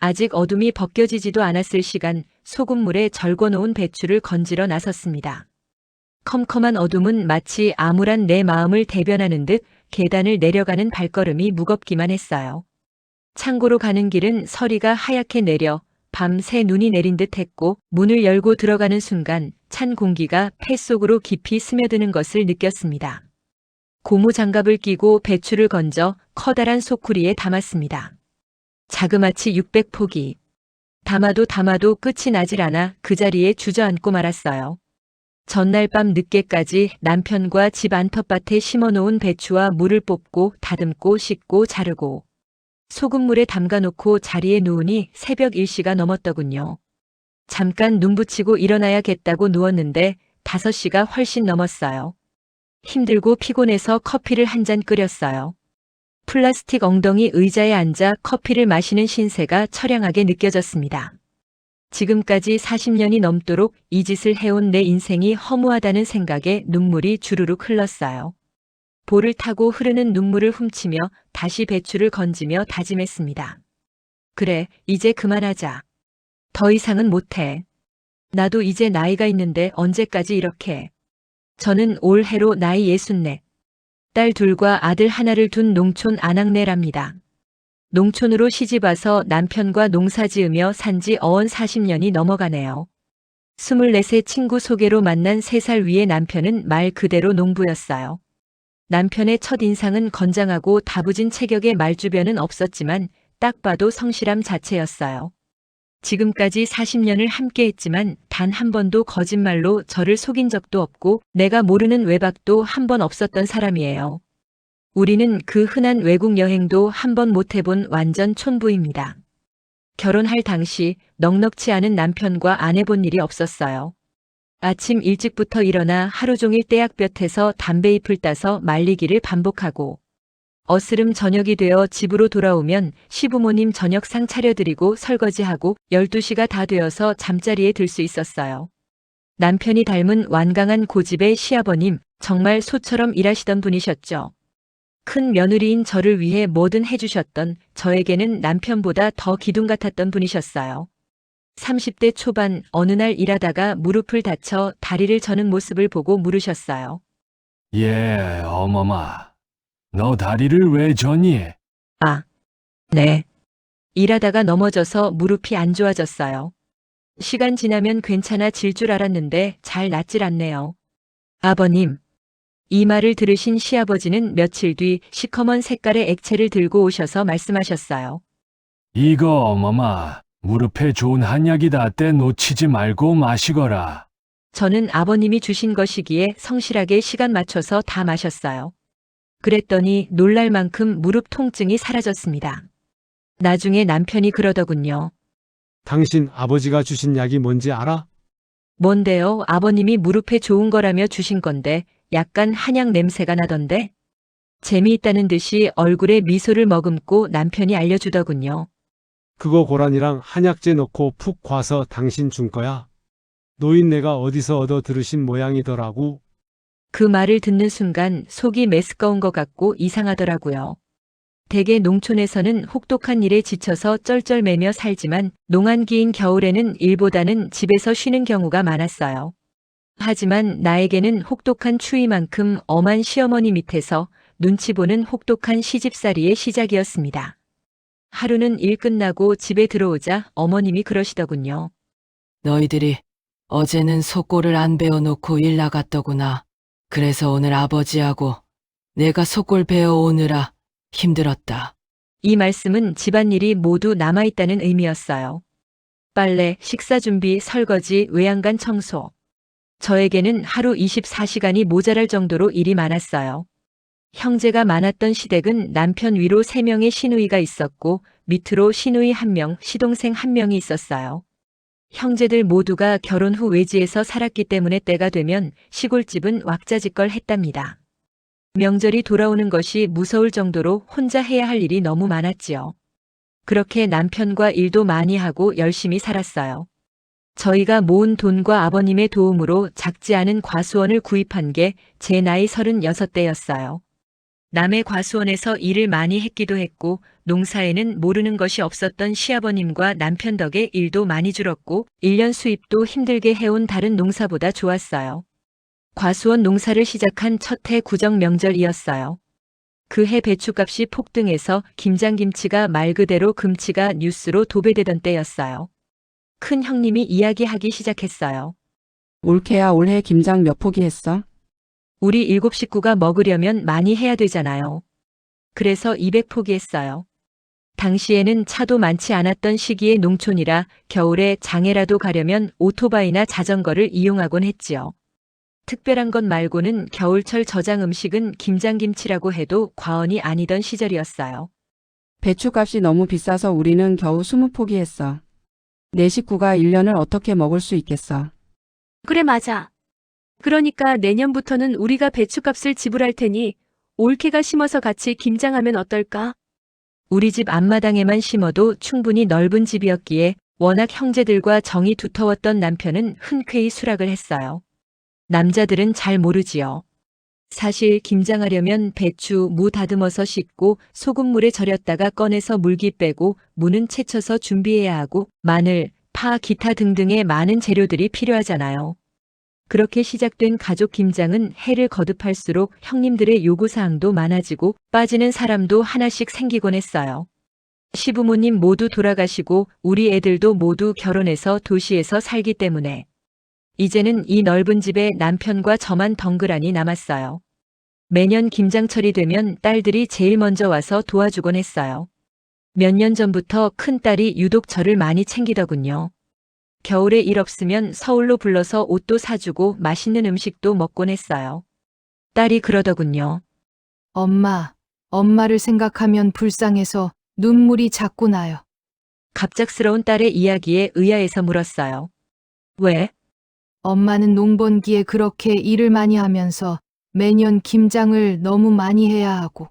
아직 어둠이 벗겨지지도 않았을 시간 소금물에 절궈놓은 배추를 건지러 나섰습니다. 컴컴한 어둠은 마치 암울한 내 마음을 대변하는 듯 계단을 내려가는 발걸음이 무겁기만 했어요. 창고로 가는 길은 서리가 하얗게 내려 밤새 눈이 내린 듯 했고 문을 열고 들어가는 순간 찬 공기가 폐 속으로 깊이 스며드는 것을 느꼈습니다. 고무 장갑을 끼고 배추를 건져 커다란 소쿠리에 담았습니다. 자그마치 600포기. 담아도 끝이 나질 않아 그 자리에 주저앉고 말았어요. 전날 밤 늦게까지 남편과 집 안텃밭에 심어놓은 배추와 물을 뽑고 다듬고 씻고 자르고 소금물에 담가놓고 자리에 누우니 새벽 1시가 넘었더군요. 잠깐 눈 붙이고 일어나야겠다고 누웠는데 5시가 훨씬 넘었어요. 힘들고 피곤해서 커피를 한 잔 끓였어요. 플라스틱 엉덩이 의자에 앉아 커피를 마시는 신세가 처량하게 느껴졌습니다. 지금까지 40년이 넘도록 이 짓을 해온 내 인생이 허무하다는 생각에 눈물이 주르륵 흘렀어요. 볼을 타고 흐르는 눈물을 훔치며 다시 배추를 건지며 다짐했습니다. 그래, 이제 그만하자. 더 이상은 못해. 나도 이제 나이가 있는데 언제까지 이렇게. 저는 올해로 나이 64. 딸 둘과 아들 하나를 둔 농촌 아낙네랍니다. 농촌으로 시집와서 남편과 농사 지으며 산지 어언 40년이 넘어가네요. 24세 친구 소개로 만난 3살 위의 남편은 말 그대로 농부였어요. 남편의 첫인상은 건장하고 다부진 체격의 말주변은 없었지만 딱 봐도 성실함 자체였어요. 지금까지 40년을 함께했지만 단 한 번도 거짓말로 저를 속인 적도 없고 내가 모르는 외박도 한 번 없었던 사람이에요. 우리는 그 흔한 외국 여행도 한 번 못 해본 완전 촌부입니다. 결혼할 당시 넉넉치 않은 남편과 안 해본 일이 없었어요. 아침 일찍부터 일어나 하루 종일 떼약볕에서 담배 잎을 따서 말리기를 반복하고 어스름 저녁이 되어 집으로 돌아오면 시부모님 저녁상 차려드리고 설거지하고 12시가 다 되어서 잠자리에 들 수 있었어요. 남편이 닮은 완강한 고집의 시아버님, 정말 소처럼 일하시던 분이셨죠. 큰 며느리인 저를 위해 뭐든 해주셨던 저에게는 남편보다 더 기둥 같았던 분이셨어요. 30대 초반 어느 날 일하다가 무릎을 다쳐 다리를 저는 모습을 보고 물으셨어요. 예, 어머마. 너 다리를 왜 저니? 아, 네. 일하다가 넘어져서 무릎이 안 좋아졌어요. 시간 지나면 괜찮아질 줄 알았는데 잘 낫질 않네요. 아버님. 이 말을 들으신 시아버지는 며칠 뒤 시커먼 색깔의 액체를 들고 오셔서 말씀하셨어요. 이거 어머마, 무릎에 좋은 한약이다. 때 놓치지 말고 마시거라. 저는 아버님이 주신 것이기에 성실하게 시간 맞춰서 다 마셨어요. 그랬더니 놀랄 만큼 무릎 통증이 사라졌습니다. 나중에 남편이 그러더군요. 당신 아버지가 주신 약이 뭔지 알아? 뭔데요? 아버님이 무릎에 좋은 거라며 주신 건데 약간 한약 냄새가 나던데? 재미있다는 듯이 얼굴에 미소를 머금고 남편이 알려주더군요. 그거 고란이랑 한약재 넣고 푹 과서 당신 준 거야. 노인네가 어디서 얻어 들으신 모양이더라고. 그 말을 듣는 순간 속이 메스꺼운 것 같고 이상하더라고요. 대개 농촌에서는 혹독한 일에 지쳐서 쩔쩔매며 살지만 농한기인 겨울에는 일보다는 집에서 쉬는 경우가 많았어요. 하지만 나에게는 혹독한 추위만큼 엄한 시어머니 밑에서 눈치 보는 혹독한 시집살이의 시작이었습니다. 하루는 일 끝나고 집에 들어오자 어머님이 그러시더군요. 너희들이 어제는 속골을 안 배워놓고 일 나갔더구나. 그래서 오늘 아버지하고 내가 속골 배워오느라 힘들었다. 이 말씀은 집안일이 모두 남아있다는 의미였어요. 빨래, 식사 준비, 설거지, 외양간 청소. 저에게는 하루 24시간이 모자랄 정도로 일이 많았어요. 형제가 많았던 시댁은 남편 위로 3명의 시누이가 있었고 밑으로 시누이 1명, 시동생 1명이 있었어요. 형제들 모두가 결혼 후 외지에서 살았기 때문에 때가 되면 시골집은 왁자지껄 했답니다. 명절이 돌아오는 것이 무서울 정도로 혼자 해야 할 일이 너무 많았지요. 그렇게 남편과 일도 많이 하고 열심히 살았어요. 저희가 모은 돈과 아버님의 도움으로 작지 않은 과수원을 구입한 게 제 나이 36대였어요. 남의 과수원에서 일을 많이 했기도 했고 농사에는 모르는 것이 없었던 시아버님과 남편 덕에 일도 많이 줄었고 1년 수입도 힘들게 해온 다른 농사보다 좋았어요. 과수원 농사를 시작한 첫 해 구정 명절이었어요. 그 해 배추값이 폭등해서 김장김치가 말 그대로 금치가 뉴스로 도배되던 때였어요. 큰 형님이 이야기하기 시작했어요. 올케야 올해 김장 몇 포기 했어? 우리 7식구가 먹으려면 많이 해야 되잖아요. 그래서 200포기 했어요. 당시에는 차도 많지 않았던 시기의 농촌이라 겨울에 장에라도 가려면 오토바이나 자전거를 이용하곤 했지요. 특별한 것 말고는 겨울철 저장 음식은 김장김치라고 해도 과언이 아니던 시절이었어요. 배추값이 너무 비싸서 우리는 겨우 20포기 했어. 내 식구가 1년을 어떻게 먹을 수 있겠어? 그래, 맞아. 그러니까 내년부터는 우리가 배추값을 지불할 테니 올케가 심어서 같이 김장하면 어떨까? 우리 집 앞마당에만 심어도 충분히 넓은 집이었기에 워낙 형제들과 정이 두터웠던 남편은 흔쾌히 수락을 했어요. 남자들은 잘 모르지요. 사실 김장하려면 배추, 무 다듬어서 씻고 소금물에 절였다가 꺼내서 물기 빼고 무는 채쳐서 준비해야 하고 마늘, 파, 기타 등등의 많은 재료들이 필요하잖아요. 그렇게 시작된 가족 김장은 해를 거듭할수록 형님들의 요구사항도 많아지고 빠지는 사람도 하나씩 생기곤 했어요. 시부모님 모두 돌아가시고 우리 애들도 모두 결혼해서 도시에서 살기 때문에 이제는 이 넓은 집에 남편과 저만 덩그라니 남았어요. 매년 김장철이 되면 딸들이 제일 먼저 와서 도와주곤 했어요. 몇 년 전부터 큰딸이 유독 저를 많이 챙기더군요. 겨울에 일 없으면 서울로 불러서 옷도 사주고 맛있는 음식도 먹곤 했어요. 딸이 그러더군요. 엄마를 생각하면 불쌍해서 눈물이 자꾸 나요. 갑작스러운 딸의 이야기에 의아해서 물었어요. 왜? 엄마는 농번기에 그렇게 일을 많이 하면서 매년 김장을 너무 많이 해야 하고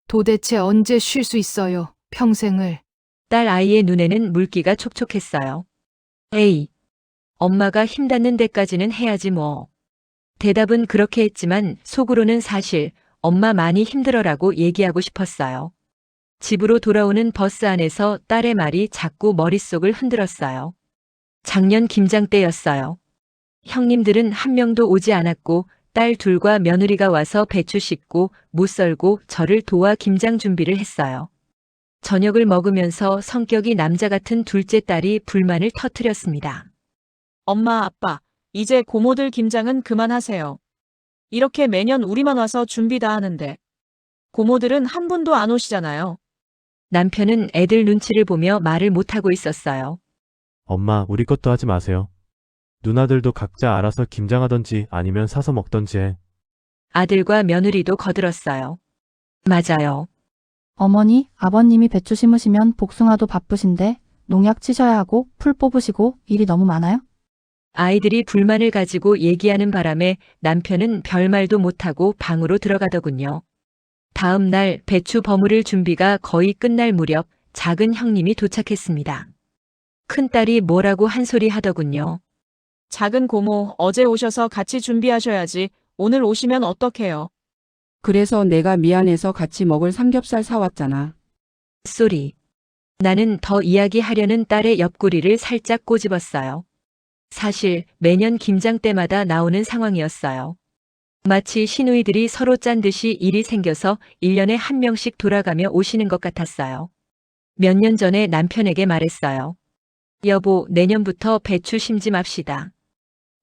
도대체 언제 쉴 수 있어요, 평생을. 딸 아이의 눈에는 물기가 촉촉했어요. 에이, 엄마가 힘 닿는 데까지는 해야지 뭐. 대답은 그렇게 했지만 속으로는 사실 엄마 많이 힘들어라고 얘기하고 싶었어요. 집으로 돌아오는 버스 안에서 딸의 말이 자꾸 머릿속을 흔들었어요. 작년 김장 때였어요. 형님들은 한 명도 오지 않았고 딸 둘과 며느리가 와서 배추 씻고 무 썰고 저를 도와 김장 준비를 했어요. 저녁을 먹으면서 성격이 남자 같은 둘째 딸이 불만을 터뜨렸습니다. 엄마, 아빠, 이제 고모들 김장은 그만하세요. 이렇게 매년 우리만 와서 준비 다 하는데 고모들은 한 분도 안 오시잖아요. 남편은 애들 눈치를 보며 말을 못하고 있었어요. 엄마, 우리 것도 하지 마세요. 누나들도 각자 알아서 김장하던지 아니면 사서 먹던지 해. 아들과 며느리도 거들었어요. 맞아요. 어머니, 아버님이 배추 심으시면 복숭아도 바쁘신데 농약 치셔야 하고 풀 뽑으시고 일이 너무 많아요? 아이들이 불만을 가지고 얘기하는 바람에 남편은 별말도 못하고 방으로 들어가더군요. 다음 날 배추 버무릴 준비가 거의 끝날 무렵 작은 형님이 도착했습니다. 큰딸이 뭐라고 한 소리 하더군요. 작은 고모, 어제 오셔서 같이 준비하셔야지. 오늘 오시면 어떡해요? 그래서 내가 미안해서 같이 먹을 삼겹살 사왔잖아. 쏘리. 나는 더 이야기하려는 딸의 옆구리를 살짝 꼬집었어요. 사실 매년 김장 때마다 나오는 상황이었어요. 마치 시누이들이 서로 짠 듯이 일이 생겨서 1년에 한 명씩 돌아가며 오시는 것 같았어요. 몇 년 전에 남편에게 말했어요. 여보, 내년부터 배추 심지 맙시다.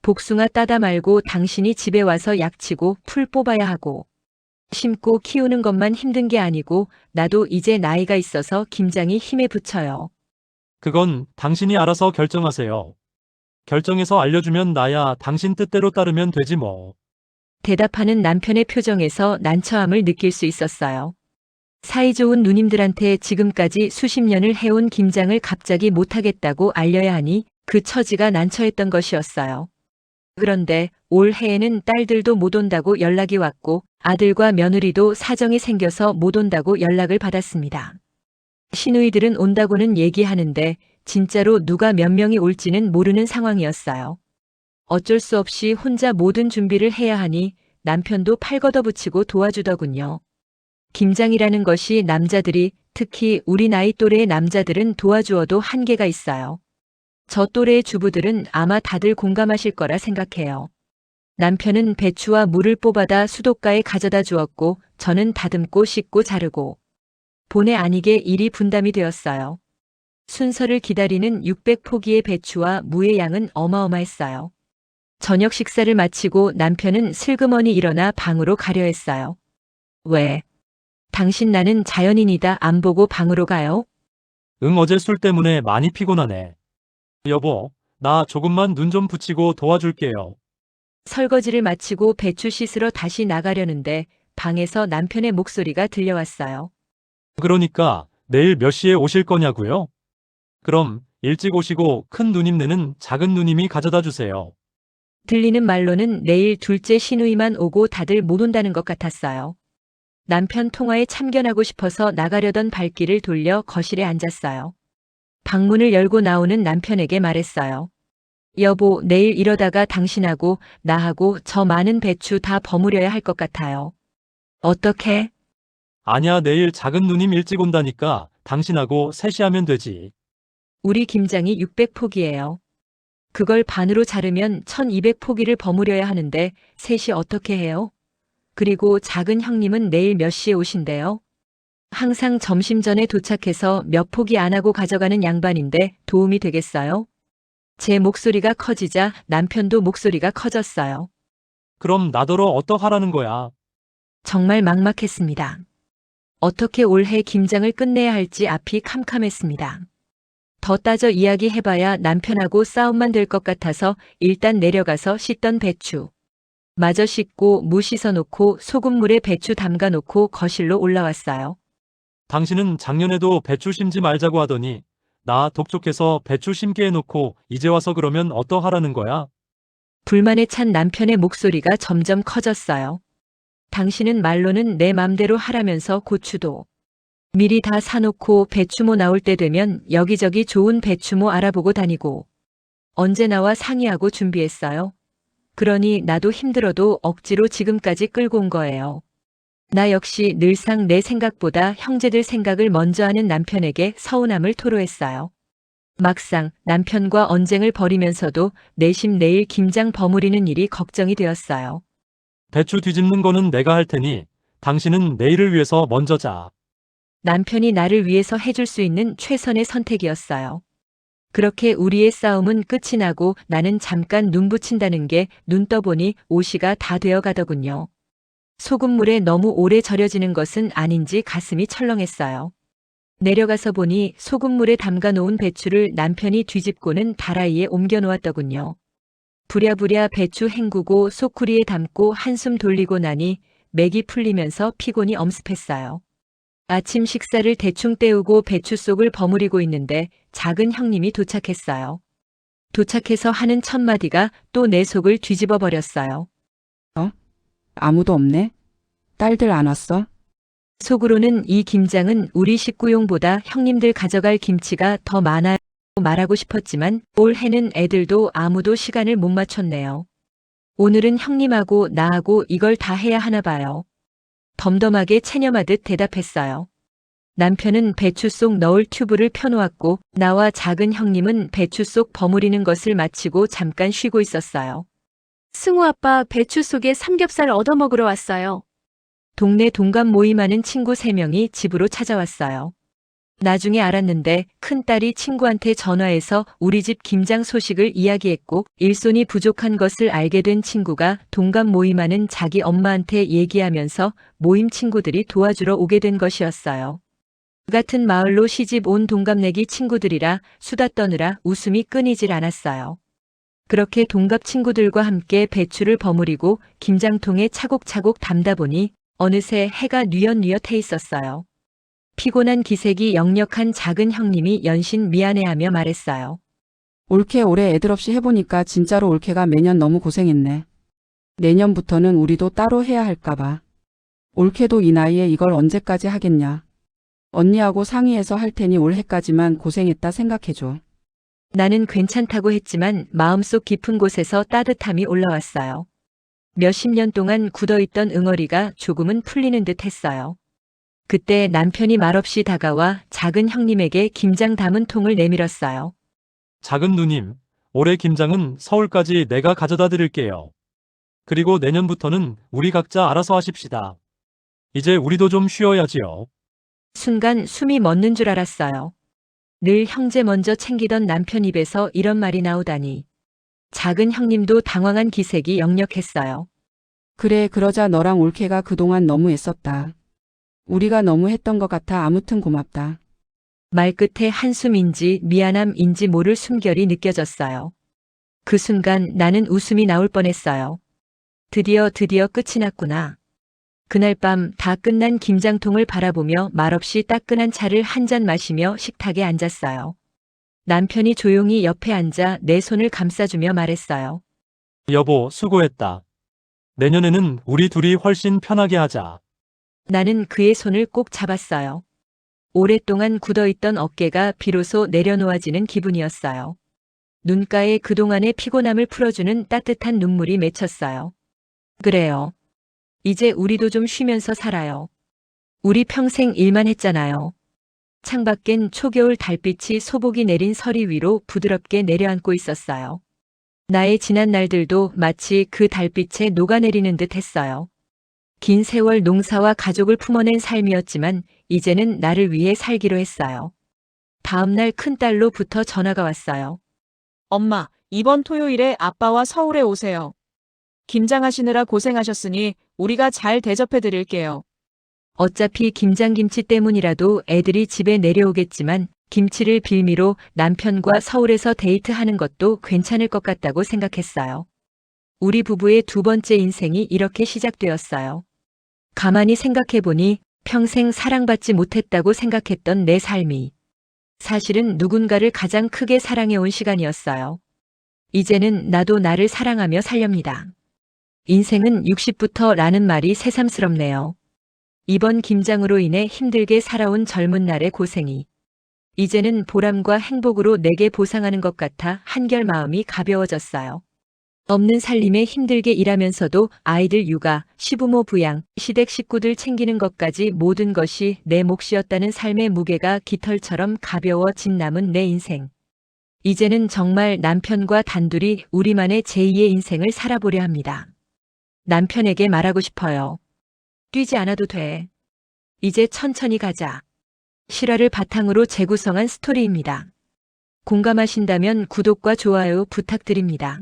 복숭아 따다 말고 당신이 집에 와서 약치고 풀 뽑아야 하고 심고 키우는 것만 힘든 게 아니고 나도 이제 나이가 있어서 김장이 힘에 부쳐요. 그건 당신이 알아서 결정하세요. 결정해서 알려주면 나야 당신 뜻대로 따르면 되지 뭐. 대답하는 남편의 표정에서 난처함을 느낄 수 있었어요. 사이좋은 누님들한테 지금까지 수십 년을 해온 김장을 갑자기 못하겠다고 알려야 하니 그 처지가 난처했던 것이었어요. 그런데 올해에는 딸들도 못 온다고 연락이 왔고 아들과 며느리도 사정이 생겨서 못 온다고 연락을 받았습니다. 시누이들은 온다고는 얘기하는데 진짜로 누가 몇 명이 올지는 모르는 상황이었어요. 어쩔 수 없이 혼자 모든 준비를 해야 하니 남편도 팔 걷어붙이고 도와주더군요. 김장이라는 것이 남자들이 특히 우리 나이 또래의 남자들은 도와주어도 한계가 있어요. 저 또래의 주부들은 아마 다들 공감하실 거라 생각해요. 남편은 배추와 물을 뽑아다 수도가에 가져다 주었고 저는 다듬고 씻고 자르고 본의 아니게 일이 분담이 되었어요. 순서를 기다리는 600포기의 배추와 무의 양은 어마어마했어요. 저녁 식사를 마치고 남편은 슬그머니 일어나 방으로 가려 했어요. 왜? 당신 나는 자연인이다 안 보고 방으로 가요? 응, 어제 술 때문에 많이 피곤하네. 여보, 나 조금만 눈 좀 붙이고 도와줄게요. 설거지를 마치고 배추 씻으러 다시 나가려는데 방에서 남편의 목소리가 들려왔어요. 그러니까 내일 몇 시에 오실 거냐고요? 그럼 일찍 오시고 큰 누님네는 작은 누님이 가져다 주세요. 들리는 말로는 내일 둘째 시누이만 오고 다들 못 온다는 것 같았어요. 남편 통화에 참견하고 싶어서 나가려던 발길을 돌려 거실에 앉았어요. 방문을 열고 나오는 남편에게 말했어요. 여보, 내일 이러다가 당신하고 나하고 저 많은 배추 다 버무려야 할 것 같아요. 어떻게? 아니야, 내일 작은 누님 일찍 온다니까 당신하고 셋이 하면 되지. 우리 김장이 600포기예요. 그걸 반으로 자르면 1200포기를 버무려야 하는데 셋이 어떻게 해요? 그리고 작은 형님은 내일 몇 시에 오신대요? 항상 점심 전에 도착해서 몇 포기 안 하고 가져가는 양반인데 도움이 되겠어요? 제 목소리가 커지자 남편도 목소리가 커졌어요. 그럼 나더러 어떡하라는 거야? 정말 막막했습니다. 어떻게 올해 김장을 끝내야 할지 앞이 캄캄했습니다. 더 따져 이야기해봐야 남편하고 싸움만 될 것 같아서 일단 내려가서 씻던 배추. 마저 씻고 무 씻어놓고 소금물에 배추 담가놓고 거실로 올라왔어요. 당신은 작년에도 배추 심지 말자고 하더니 나 독촉해서 배추 심게 해놓고 이제 와서 그러면 어떡하라는 거야? 불만에 찬 남편의 목소리가 점점 커졌어요. 당신은 말로는 내 맘대로 하라면서 고추도 미리 다 사놓고 배추모 나올 때 되면 여기저기 좋은 배추모 알아보고 다니고 언제 나와 상의하고 준비했어요. 그러니 나도 힘들어도 억지로 지금까지 끌고 온 거예요. 나 역시 늘상 내 생각보다 형제들 생각을 먼저 하는 남편에게 서운함을 토로했어요. 막상 남편과 언쟁을 벌이면서도 내심 내일 김장 버무리는 일이 걱정이 되었어요. 배추 뒤집는 거는 내가 할 테니 당신은 내일을 위해서 먼저 자. 남편이 나를 위해서 해줄 수 있는 최선의 선택이었어요. 그렇게 우리의 싸움은 끝이 나고 나는 잠깐 눈 붙인다는 게 눈 떠보니 오시가 다 되어 가더군요. 소금물에 너무 오래 절여지는 것은 아닌지 가슴이 철렁했어요. 내려가서 보니 소금물에 담가 놓은 배추를 남편이 뒤집고는 다라이에 옮겨 놓았더군요. 부랴부랴 배추 헹구고 소쿠리에 담고 한숨 돌리고 나니 맥이 풀리면서 피곤이 엄습했어요. 아침 식사를 대충 때우고 배추 속을 버무리고 있는데 작은 형님이 도착했어요. 도착해서 하는 첫 마디가 또 내 속을 뒤집어 버렸어요. 아무도 없네? 딸들 안 왔어? 속으로는 이 김장은 우리 식구용보다 형님들 가져갈 김치가 더 많아요 말하고 싶었지만 올해는 애들도 아무도 시간을 못 맞췄네요. 오늘은 형님하고 나하고 이걸 다 해야 하나 봐요. 덤덤하게 체념하듯 대답했어요. 남편은 배추 속 넣을 튜브를 펴놓았고 나와 작은 형님은 배추 속 버무리는 것을 마치고 잠깐 쉬고 있었어요. 승우 아빠 배추 속에 삼겹살 얻어먹으러 왔어요. 동네 동갑 모임하는 친구 3명이 집으로 찾아왔어요. 나중에 알았는데 큰딸이 친구한테 전화해서 우리 집 김장 소식을 이야기했고 일손이 부족한 것을 알게 된 친구가 동갑 모임하는 자기 엄마한테 얘기하면서 모임 친구들이 도와주러 오게 된 것이었어요. 같은 마을로 시집 온 동갑내기 친구들이라 수다 떠느라 웃음이 끊이질 않았어요. 그렇게 동갑 친구들과 함께 배추를 버무리고 김장통에 차곡차곡 담다 보니 어느새 해가 뉘엿뉘엿해 있었어요. 피곤한 기색이 역력한 작은 형님이 연신 미안해하며 말했어요. 올케 올해 애들 없이 해보니까 진짜로 올케가 매년 너무 고생했네. 내년부터는 우리도 따로 해야 할까봐. 올케도 이 나이에 이걸 언제까지 하겠냐. 언니하고 상의해서 할 테니 올해까지만 고생했다 생각해줘. 나는 괜찮다고 했지만 마음속 깊은 곳에서 따뜻함이 올라왔어요. 몇십 년 동안 굳어있던 응어리가 조금은 풀리는 듯 했어요. 그때 남편이 말없이 다가와 작은 형님에게 김장 담은 통을 내밀었어요. 작은 누님, 올해 김장은 서울까지 내가 가져다 드릴게요. 그리고 내년부터는 우리 각자 알아서 하십시다. 이제 우리도 좀 쉬어야지요. 순간 숨이 멎는 줄 알았어요. 늘 형제 먼저 챙기던 남편 입에서 이런 말이 나오다니. 작은 형님도 당황한 기색이 역력했어요. 그래, 그러자 너랑 올케가 그동안 너무 애썼다. 우리가 너무 했던 것 같아. 아무튼 고맙다. 말끝에 한숨인지 미안함인지 모를 숨결이 느껴졌어요. 그 순간 나는 웃음이 나올 뻔했어요. 드디어 끝이 났구나. 그날 밤 다 끝난 김장통을 바라보며 말없이 따끈한 차를 한 잔 마시며 식탁에 앉았어요. 남편이 조용히 옆에 앉아 내 손을 감싸주며 말했어요. 여보, 수고했다. 내년에는 우리 둘이 훨씬 편하게 하자. 나는 그의 손을 꼭 잡았어요. 오랫동안 굳어있던 어깨가 비로소 내려놓아지는 기분이었어요. 눈가에 그동안의 피곤함을 풀어주는 따뜻한 눈물이 맺혔어요. 그래요. 이제 우리도 좀 쉬면서 살아요. 우리 평생 일만 했잖아요. 창밖엔 초겨울 달빛이 소복이 내린 서리 위로 부드럽게 내려앉고 있었어요. 나의 지난 날들도 마치 그 달빛에 녹아내리는 듯 했어요. 긴 세월 농사와 가족을 품어낸 삶이었지만 이제는 나를 위해 살기로 했어요. 다음 날 큰딸로부터 전화가 왔어요. 엄마, 이번 토요일에 아빠와 서울에 오세요. 김장하시느라 고생하셨으니 우리가 잘 대접해 드릴게요. 어차피 김장김치 때문이라도 애들이 집에 내려오겠지만 김치를 빌미로 남편과 서울에서 데이트하는 것도 괜찮을 것 같다고 생각했어요. 우리 부부의 두 번째 인생이 이렇게 시작되었어요. 가만히 생각해보니 평생 사랑받지 못했다고 생각했던 내 삶이 사실은 누군가를 가장 크게 사랑해온 시간이었어요. 이제는 나도 나를 사랑하며 살렵니다. 인생은 60부터 라는 말이 새삼스럽네요. 이번 김장으로 인해 힘들게 살아온 젊은 날의 고생이 이제는 보람과 행복으로 내게 보상하는 것 같아 한결 마음이 가벼워졌어요. 없는 살림에 힘들게 일하면서도 아이들 육아, 시부모 부양, 시댁 식구들 챙기는 것까지 모든 것이 내 몫이었다는 삶의 무게가 깃털처럼 가벼워진 남은 내 인생. 이제는 정말 남편과 단둘이 우리만의 제2의 인생을 살아보려 합니다. 남편에게 말하고 싶어요. 뛰지 않아도 돼. 이제 천천히 가자. 실화를 바탕으로 재구성한 스토리입니다. 공감하신다면 구독과 좋아요 부탁드립니다.